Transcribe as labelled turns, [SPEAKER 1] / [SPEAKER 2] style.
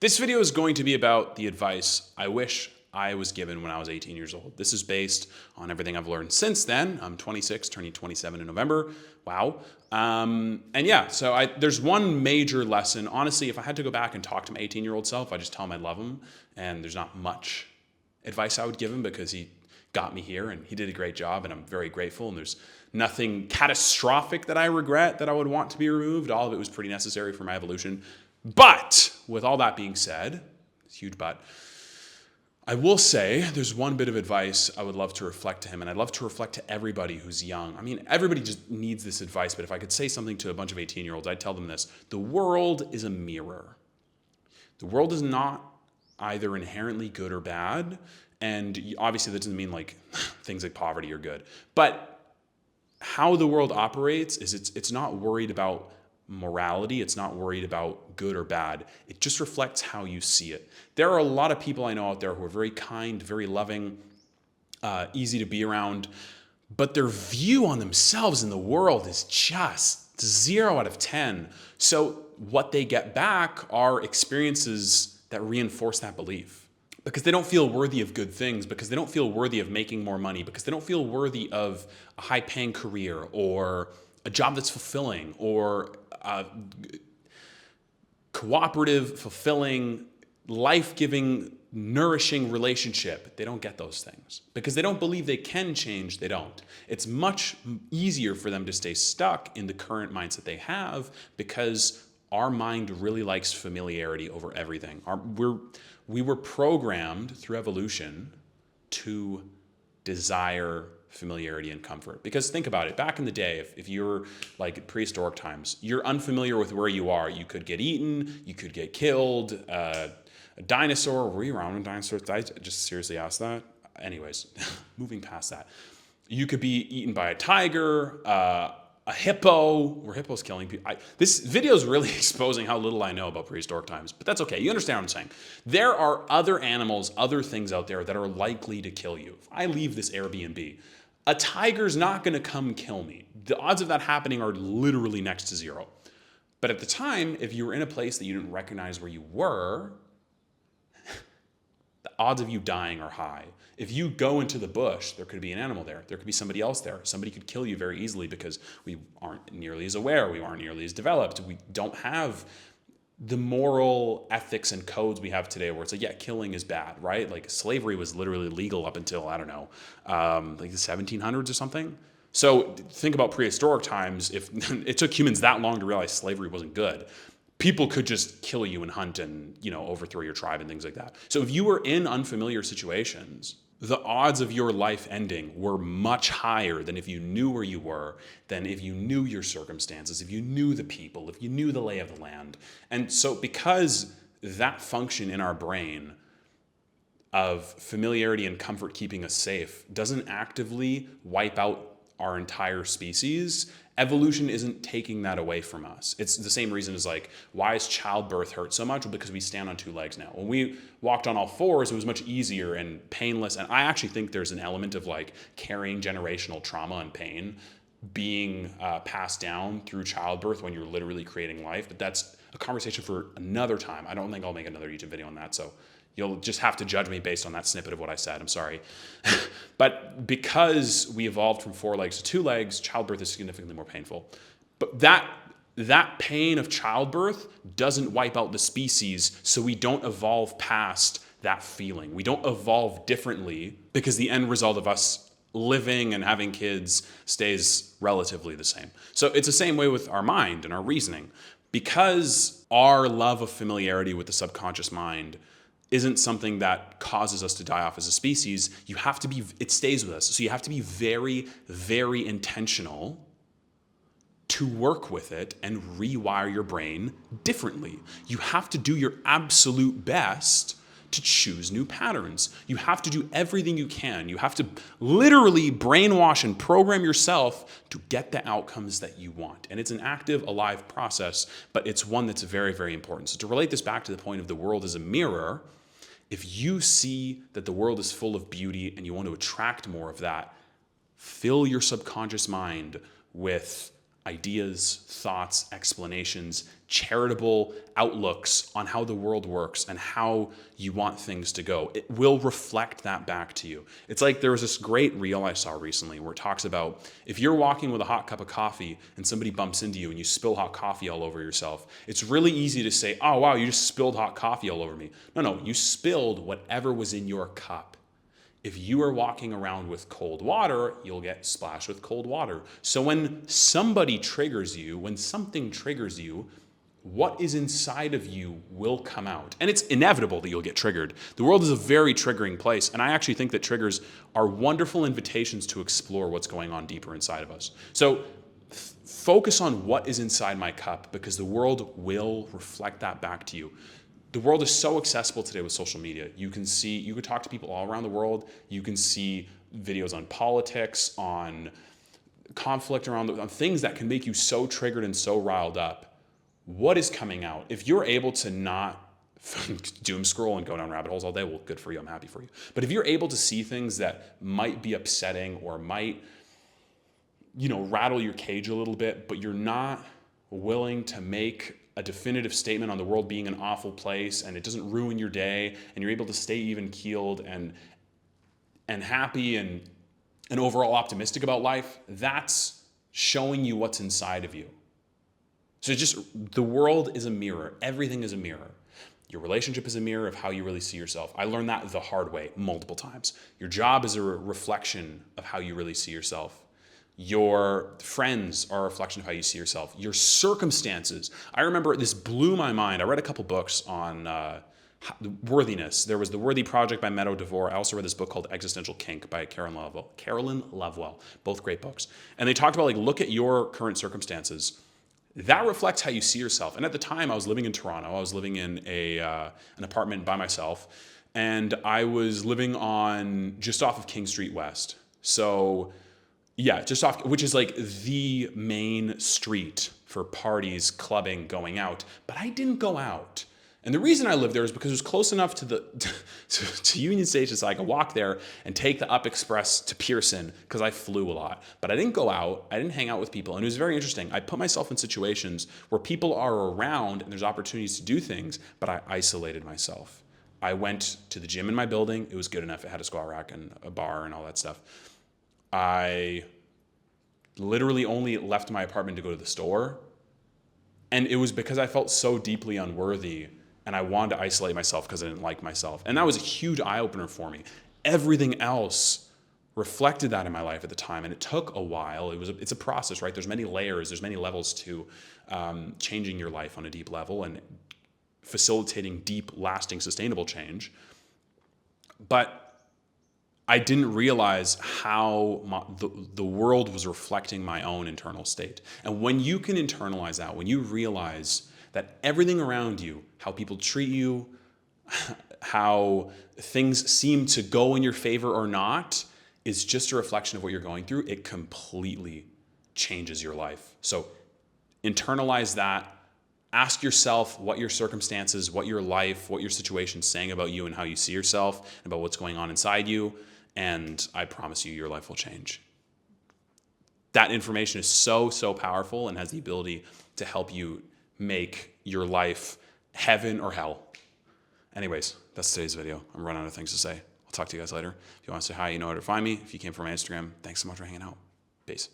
[SPEAKER 1] This video is going to be about the advice I wish I was given when I was 18 years old. This is based on everything I've learned since then. I'm 26, turning 27 in November. Wow. There's one major lesson. Honestly, if I had to go back and talk to my 18-year-old self, I just tell him I love him. And there's not much advice I would give him because he got me here and he did a great job and I'm very grateful. And there's nothing catastrophic that I regret that I would want to be removed. All of it was pretty necessary for my evolution. But with all that being said, huge but, I will say there's one bit of advice I would love to reflect to him, and I'd love to reflect to everybody who's young. I mean, everybody just needs this advice, but if I could say something to a bunch of 18-year-olds, I'd tell them this. The world is a mirror. The world is not either inherently good or bad, and obviously that doesn't mean like things like poverty are good. But how the world operates is it's not worried about morality. It's not worried about good or bad. It just reflects how you see it. There are a lot of people I know out there who are very kind, very loving, easy to be around, but their view on themselves in the world is just 0 out of 10. So what they get back are experiences that reinforce that belief because they don't feel worthy of good things, because they don't feel worthy of making more money, because they don't feel worthy of a high-paying career or a job that's fulfilling or a cooperative, fulfilling, life-giving, nourishing relationship. They don't get those things because they don't believe they can change. They don't. It's much easier for them to stay stuck in the current mindset they have because our mind really likes familiarity over everything. We were programmed through evolution to desire familiarity and comfort. Because think about it, back in the day, if you're like prehistoric times, you're unfamiliar with where you are. You could get eaten, you could get killed, a dinosaur, were you around when dinosaurs died? Just seriously ask that. Anyways, moving past that. You could be eaten by a tiger, a hippo. Were hippos killing people? This video is really exposing how little I know about prehistoric times, but that's okay. You understand what I'm saying. There are other animals, other things out there that are likely to kill you. If I leave this Airbnb, a tiger's not going to come kill me. The odds of that happening are literally next to 0. But at the time, if you were in a place that you didn't recognize where you were, the odds of you dying are high. If you go into the bush, there could be an animal there. There could be somebody else there. Somebody could kill you very easily because we aren't nearly as aware. We aren't nearly as developed. We don't have the moral ethics and codes we have today where it's like, yeah, killing is bad, right? Like slavery was literally legal up until, I don't know, like the 1700s or something. So think about prehistoric times. If it took humans that long to realize slavery wasn't good, people could just kill you and hunt and, overthrow your tribe and things like that. So if you were in unfamiliar situations, the odds of your life ending were much higher than if you knew where you were, than if you knew your circumstances, if you knew the people, if you knew the lay of the land. And so because that function in our brain of familiarity and comfort keeping us safe doesn't actively wipe out our entire species, evolution isn't taking that away from us. It's the same reason as like, why is childbirth hurt so much? Well, because we stand on 2 legs now. When we walked on all 4s, it was much easier and painless. And I actually think there's an element of like carrying generational trauma and pain being passed down through childbirth when you're literally creating life. But that's a conversation for another time. I don't think I'll make another YouTube video on that. So you'll just have to judge me based on that snippet of what I said. I'm sorry. But because we evolved from 4 legs to 2 legs, childbirth is significantly more painful. But that pain of childbirth doesn't wipe out the species, so we don't evolve past that feeling. We don't evolve differently because the end result of us living and having kids stays relatively the same. So it's the same way with our mind and our reasoning. Because our love of familiarity with the subconscious mind isn't something that causes us to die off as a species, it stays with us. So you have to be very, very intentional to work with it and rewire your brain differently. You have to do your absolute best to choose new patterns. You have to do everything you can. You have to literally brainwash and program yourself to get the outcomes that you want. And it's an active, alive process, but it's one that's very, very important. So to relate this back to the point of the world as a mirror, if you see that the world is full of beauty and you want to attract more of that, fill your subconscious mind with ideas, thoughts, explanations, charitable outlooks on how the world works and how you want things to go. It will reflect that back to you. It's like there was this great reel I saw recently where it talks about if you're walking with a hot cup of coffee and somebody bumps into you and you spill hot coffee all over yourself, it's really easy to say, oh, wow, you just spilled hot coffee all over me. No, you spilled whatever was in your cup. If you are walking around with cold water, you'll get splashed with cold water. So when somebody triggers you, when something triggers you, what is inside of you will come out. And it's inevitable that you'll get triggered. The world is a very triggering place. And I actually think that triggers are wonderful invitations to explore what's going on deeper inside of us. So focus on what is inside my cup, because the world will reflect that back to you. The world is so accessible today with social media. You can talk to people all around the world. You can see videos on politics, on conflict on things that can make you so triggered and so riled up. What is coming out? If you're able to not doom scroll and go down rabbit holes all day, well, good for you. I'm happy for you. But if you're able to see things that might be upsetting or might, rattle your cage a little bit, but you're not willing to make a definitive statement on the world being an awful place and it doesn't ruin your day, and you're able to stay even keeled and happy and overall optimistic about life, that's showing you what's inside of you. So the world is a mirror. Everything is a mirror. Your relationship is a mirror of how you really see yourself. I learned that the hard way multiple times. Your job is a reflection of how you really see yourself. Your friends are a reflection of how you see yourself. Your circumstances. I remember this blew my mind. I read a couple books on worthiness. There was The Worthy Project by Meadow DeVore. I also read this book called Existential Kink by Carolyn Lovewell. Both great books. And they talked about, look at your current circumstances. That reflects how you see yourself. And at the time, I was living in Toronto. I was living in an apartment by myself. And I was living just off of King Street West. So yeah, just off, which is like the main street for parties, clubbing, going out. But I didn't go out. And the reason I lived there is because it was close enough to Union Station so I could walk there and take the Up Express to Pearson, because I flew a lot. But I didn't go out. I didn't hang out with people. And it was very interesting. I put myself in situations where people are around and there's opportunities to do things, but I isolated myself. I went to the gym in my building. It was good enough. It had a squat rack and a bar and all that stuff. I literally only left my apartment to go to the store. And it was because I felt so deeply unworthy and I wanted to isolate myself because I didn't like myself. And that was a huge eye-opener for me. Everything else reflected that in my life at the time. And it took a while. It's a process, right? There's many layers. There's many levels to changing your life on a deep level and facilitating deep, lasting, sustainable change. But I didn't realize how the world was reflecting my own internal state. And when you can internalize that, when you realize that everything around you, how people treat you, how things seem to go in your favor or not, is just a reflection of what you're going through, it completely changes your life. So internalize that. Ask yourself what your circumstances, what your life, what your situation is saying about you and how you see yourself, and about what's going on inside you. And I promise you, your life will change. That information is so, so powerful and has the ability to help you make your life heaven or hell. Anyways, that's today's video. I'm running out of things to say. I'll talk to you guys later. If you want to say hi, you know where to find me. If you came from my Instagram, thanks so much for hanging out. Peace.